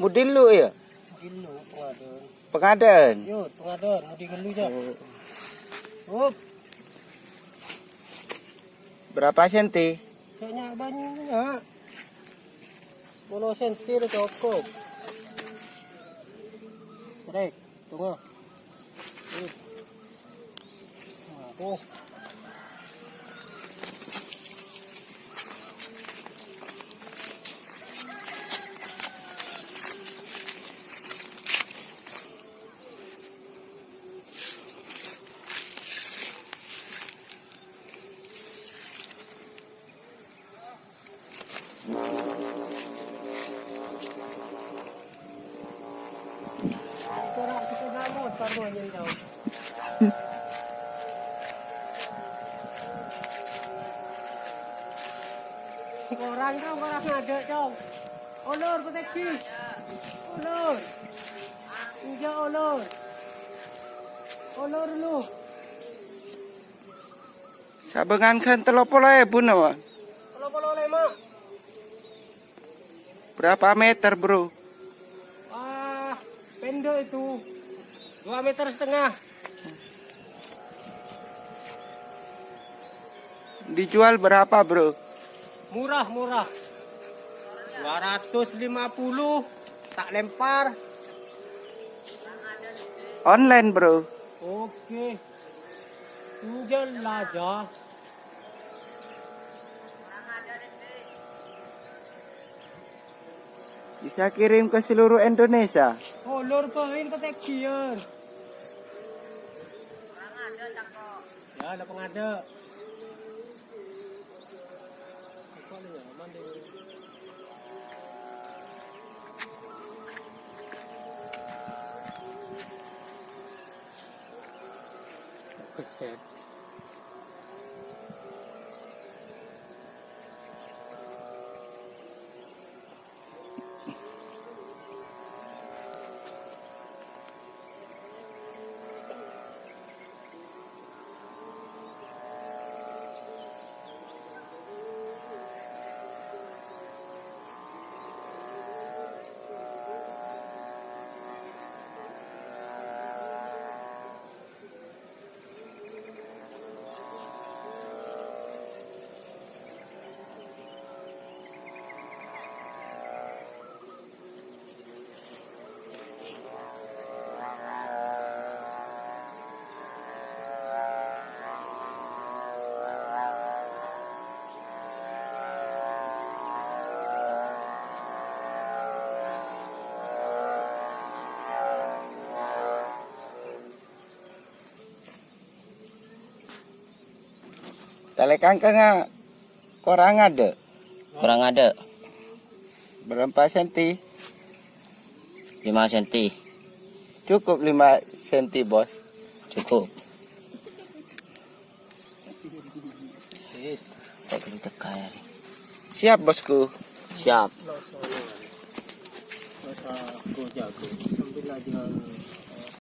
Mudi lu ya? Kilo pengadaan. Pengadaan. Yo, pengadaan mudi gelu aja. Oh, Berapa senti? kayaknya banyak. 10 senti udah cukup. Trek, tunggu. Tuh. Sorak kita gamot paruh aja jauh. Orang ada jauh. Ulur peteki. Ulur. Suja ulur. Ulur lu. Sabengankan 30.000 nawa. Kalau lema. Berapa meter, Bro? Pendek itu 2,5 meter. Dijual berapa, Bro? Murah 250 tak lempar. Online, Bro. Oke. Tinggal aja. Bisa kirim ke seluruh Indonesia. Oh, lor pahin ke tekian. Ya, ada pengada. Apa ni ya? Mandi. Keset. Tali kangkang kurang ada. Kurang ada Berapa senti? 5 cm. Cukup 5 senti, Bos. Cukup. Yes. Tak perlu tekan. Siap, Bosku. Siap. Masa aku jago sambil aja